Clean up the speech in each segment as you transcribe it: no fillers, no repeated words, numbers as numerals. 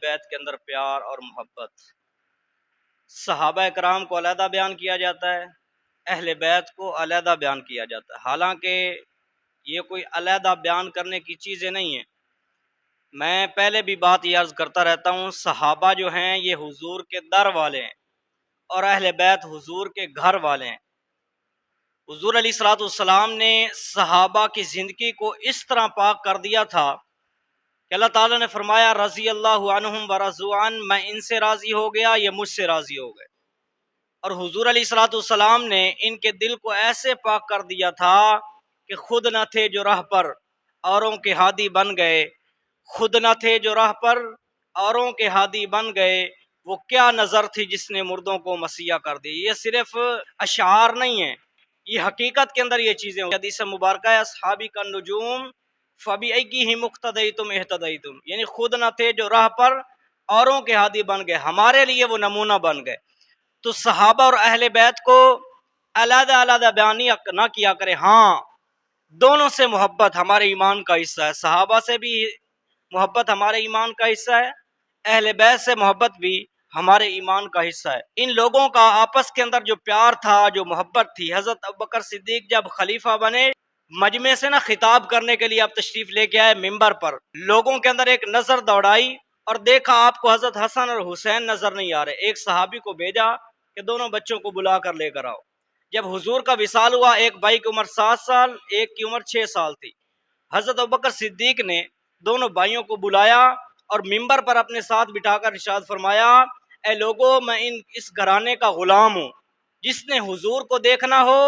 بیت کے اندر پیار اور محبت، صحابہ کرام کو علیحدہ بیان کیا جاتا ہے، اہل بیت کو علیحدہ بیان کیا جاتا ہے، حالانکہ یہ کوئی علیحدہ بیان کرنے کی چیزیں نہیں ہیں۔ میں پہلے بھی بات یہ عرض کرتا رہتا ہوں، صحابہ جو ہیں یہ حضور کے در والے ہیں اور اہل بیت حضور کے گھر والے ہیں۔ حضور علیہ الصلوۃ والسلام نے صحابہ کی زندگی کو اس طرح پاک کر دیا تھا کہ اللہ تعالیٰ نے فرمایا رضی اللہ عنہم ورضوا عنہ، میں ان سے راضی ہو گیا، یہ مجھ سے راضی ہو گئے۔ اور حضور علیہ الصلوۃ والسلام نے ان کے دل کو ایسے پاک کر دیا تھا کہ خود نہ تھے جو راہ پر اوروں کے ہادی بن گئے، خود نہ تھے جو راہ پر اوروں کے ہادی بن گئے، وہ کیا نظر تھی جس نے مردوں کو مسیح کر دی۔ یہ صرف اشعار نہیں ہیں، یہ حقیقت کے اندر یہ چیزیں ہیں۔ حدیث مبارکہ ہے اصحابی کا نجوم فبأیہم اقتدیتم اہتدیتم، یعنی خود نہ تھے جو راہ پر اوروں کے ہادی بن گئے، ہمارے لیے وہ نمونہ بن گئے۔ تو صحابہ اور اہل بیت کو علیحدہ علیحدہ بیان نہ کیا کرے، ہاں دونوں سے محبت ہمارے ایمان کا حصہ ہے، صحابہ سے بھی محبت ہمارے ایمان کا حصہ ہے، اہل بیت سے محبت بھی ہمارے ایمان کا حصہ ہے۔ ان لوگوں کا آپس کے اندر جو پیار تھا، جو محبت تھی، حضرت ابوبکر صدیق جب خلیفہ بنے، مجمع سے نہ خطاب کرنے کے لیے آپ تشریف لے کے آئے ممبر پر، لوگوں کے اندر ایک نظر دوڑائی اور دیکھا آپ کو حضرت حسن اور حسین نظر نہیں آ رہے، ایک صحابی کو بھیجا کہ دونوں بچوں کو بلا کر لے کر آؤ۔ جب حضور کا وصال ہوا، ایک بھائی کی عمر 7 سال، ایک کی عمر 6 سال تھی، حضرت ابوبکر صدیق نے دونوں بھائیوں کو بلایا اور ممبر پر اپنے ساتھ بٹھا کر ارشاد فرمایا، اے لوگو، میں اس گھرانے کا غلام ہوں، جس نے حضور کو دیکھنا ہو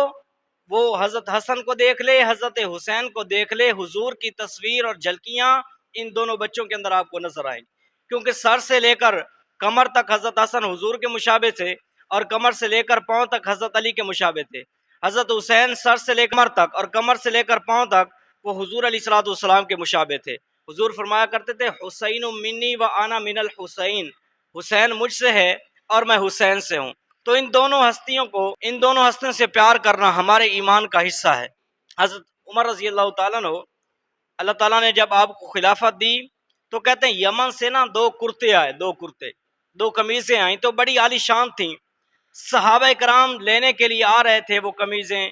وہ حضرت حسن کو دیکھ لے، حضرت حسین کو دیکھ لے، حضور کی تصویر اور جھلکیاں ان دونوں بچوں کے اندر آپ کو نظر آئیں گی، کیونکہ سر سے لے کر کمر تک حضرت حسن حضور کے مشابہ تھے اور کمر سے لے کر پاؤں تک حضرت علی کے مشابہ تھے۔ حضرت حسین سر سے لے کر کمر تک اور کمر سے لے کر پاؤں تک وہ حضور علیہ الصلوۃ والسلام کے مشابہ تھے۔ حضور فرمایا کرتے تھے حسین منی و انا من الحسین، حسین مجھ سے ہے اور میں حسین سے ہوں۔ تو ان دونوں ہستیوں سے پیار کرنا ہمارے ایمان کا حصہ ہے۔ حضرت عمر رضی اللہ تعالیٰ عنہ، اللہ تعالیٰ نے جب آپ کو خلافت دی تو کہتے ہیں یمن سے نا 2 کرتے آئے، 2 قمیضیں آئیں تو بڑی عالی شان تھیں، صحابہ کرام لینے کے لیے آ رہے تھے وہ قمیضیں،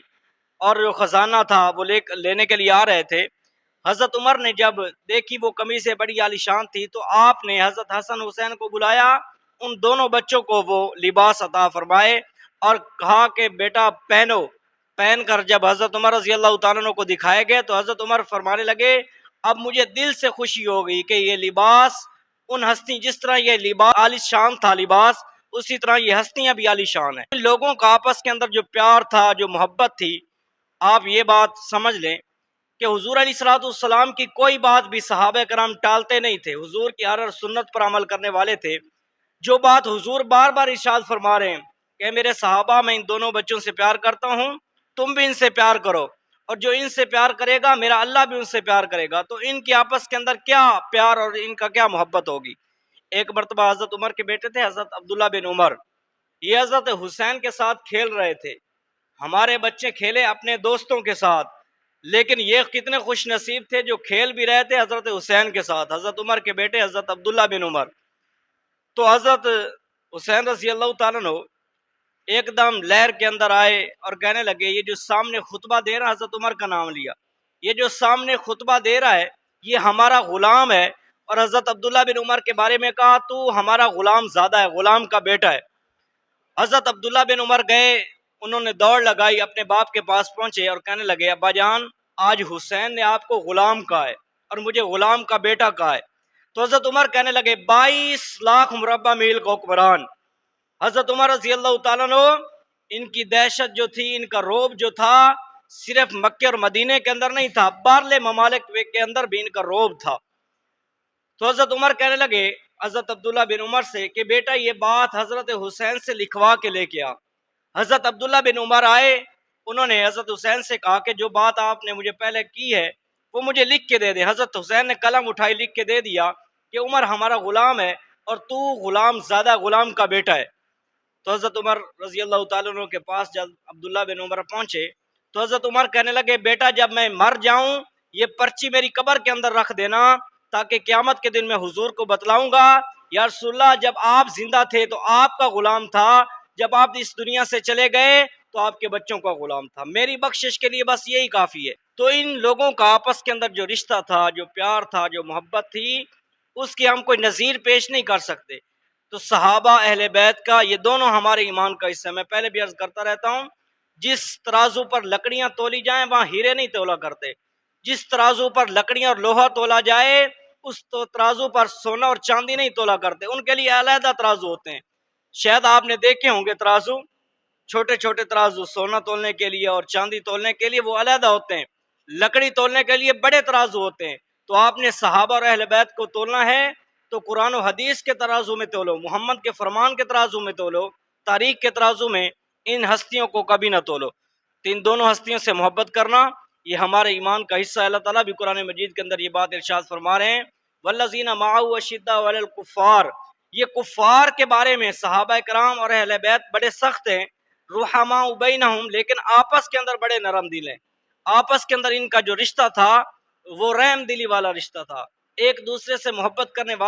اور جو خزانہ تھا وہ لینے کے لیے آ رہے تھے۔ حضرت عمر نے جب دیکھی وہ قمیضیں بڑی عالی شان تھی تو آپ نے حضرت حسن حسین کو بلایا، ان دونوں بچوں کو وہ لباس عطا فرمائے اور کہا کہ بیٹا پہنو۔ پہن کر جب حضرت عمر رضی اللہ تعالیٰ عنہ کو دکھائے گئے تو حضرت عمر فرمانے لگے اب مجھے دل سے خوشی ہو گئی کہ یہ لباس ان ہستی، جس طرح یہ لباس عالی شان تھا لباس، اسی طرح یہ ہستیاں بھی عالی شان ہیں۔ ان لوگوں کا آپس کے اندر جو پیار تھا، جو محبت تھی، آپ یہ بات سمجھ لیں کہ حضور علیہ الصلوۃ والسلام کی کوئی بات بھی صحابہ کرام ٹالتے نہیں تھے، حضور کی ہر سنت پر عمل کرنے والے تھے۔ جو بات حضور بار بار ارشاد فرما رہے ہیں کہ میرے صحابہ، میں ان دونوں بچوں سے پیار کرتا ہوں، تم بھی ان سے پیار کرو، اور جو ان سے پیار کرے گا میرا اللہ بھی ان سے پیار کرے گا۔ تو ان کی آپس کے اندر کیا پیار اور ان کا کیا محبت ہوگی۔ ایک مرتبہ حضرت عمر کے بیٹے تھے حضرت عبداللہ بن عمر، یہ حضرت حسین کے ساتھ کھیل رہے تھے، ہمارے بچے کھیلے اپنے دوستوں کے ساتھ، لیکن یہ کتنے خوش نصیب تھے جو کھیل بھی رہے تھے حضرت حسین کے ساتھ، حضرت عمر کے بیٹے حضرت عبداللہ بن عمر۔ تو حضرت حسین رضی اللہ تعالیٰ عنہ ایک دم لہر کے اندر آئے اور کہنے لگے یہ جو سامنے خطبہ دے رہا، حضرت عمر کا نام لیا، یہ جو سامنے خطبہ دے رہا ہے یہ ہمارا غلام ہے، اور حضرت عبداللہ بن عمر کے بارے میں کہا تو ہمارا غلام زادہ ہے، غلام کا بیٹا ہے۔ حضرت عبداللہ بن عمر گئے، انہوں نے دوڑ لگائی، اپنے باپ کے پاس پہنچے اور کہنے لگے ابا جان، آج حسین نے آپ کو غلام کہا ہے اور مجھے غلام کا بیٹا کہا ہے۔ تو حضرت عمر کہنے لگے 22 لاکھ مربع میل کا حکمران۔ حضرت عمر رضی اللہ تعالیٰ عنہ، ان کی دہشت جو تھی، ان کا رعب جو تھا، صرف مکے اور مدینے کے اندر نہیں تھا، باہرلے ممالک کے اندر بھی ان کا رعب تھا۔ تو حضرت عمر کہنے لگے حضرت عبداللہ بن عمر سے کہ بیٹا یہ بات حضرت حسین سے لکھوا کے لے کے آ۔ حضرت عبداللہ بن عمر آئے، انہوں نے حضرت حسین سے کہا کہ جو بات آپ نے مجھے پہلے کی ہے وہ مجھے لکھ کے دے دیں۔ حضرت حسین نے قلم اٹھائی، لکھ کے دے دیا کہ عمر ہمارا غلام ہے اور تو غلام زادہ، غلام کا بیٹا ہے۔ تو حضرت عمر رضی اللہ تعالیٰ عنہ کے پاس جب عبداللہ بن عمر پہنچے تو حضرت عمر کہنے لگے بیٹا جب میں مر جاؤں یہ پرچی میری قبر کے اندر رکھ دینا، تاکہ قیامت کے دن میں حضور کو بتلاؤں گا یا رسول اللہ جب آپ زندہ تھے تو آپ کا غلام تھا، جب آپ اس دنیا سے چلے گئے تو آپ کے بچوں کا غلام تھا، میری بخشش کے لیے بس یہی کافی ہے۔ تو ان لوگوں کا آپس کے اندر جو رشتہ تھا، جو پیار تھا، جو محبت تھی، اس کی ہم کوئی نظیر پیش نہیں کر سکتے۔ تو صحابہ اہل بیت کا یہ دونوں ہمارے ایمان کا حصہ ہے۔ میں پہلے بھی عرض کرتا رہتا ہوں، جس ترازو پر لکڑیاں تولی جائیں وہاں ہیرے نہیں تولا کرتے، جس ترازو پر لکڑیاں اور لوہا تولا جائے اس ترازو پر سونا اور چاندی نہیں تولا کرتے، ان کے لیے علیحدہ ترازو ہوتے ہیں۔ شاید آپ نے دیکھے ہوں گے ترازو، چھوٹے چھوٹے ترازو سونا تولنے کے لیے اور چاندی تولنے کے لیے وہ علیحدہ ہوتے ہیں، لکڑی تولنے کے لیے بڑے ترازو ہوتے ہیں۔ تو آپ نے صحابہ اور اہل بیت کو تولنا ہے تو قرآن و حدیث کے ترازو میں تولو، محمد کے فرمان کے ترازو میں تولو، تاریخ کے ترازو میں ان ہستیوں کو کبھی نہ تولو۔ تو ان دونوں ہستیوں سے محبت کرنا یہ ہمارے ایمان کا حصہ ہے۔ اللہ تعالیٰ بھی قرآن مجید کے اندر یہ بات ارشاد فرما رہے ہیں، والذین معہ اشداء علی الکفار، یہ کفار کے بارے میں صحابہ کرام اور اہل بیت بڑے سخت ہیں، رحماء بینہم، لیکن آپس کے اندر بڑے نرم دل ہیں۔ آپس کے اندر ان کا جو رشتہ تھا وہ رحم دلی والا رشتہ تھا، ایک دوسرے سے محبت کرنے والا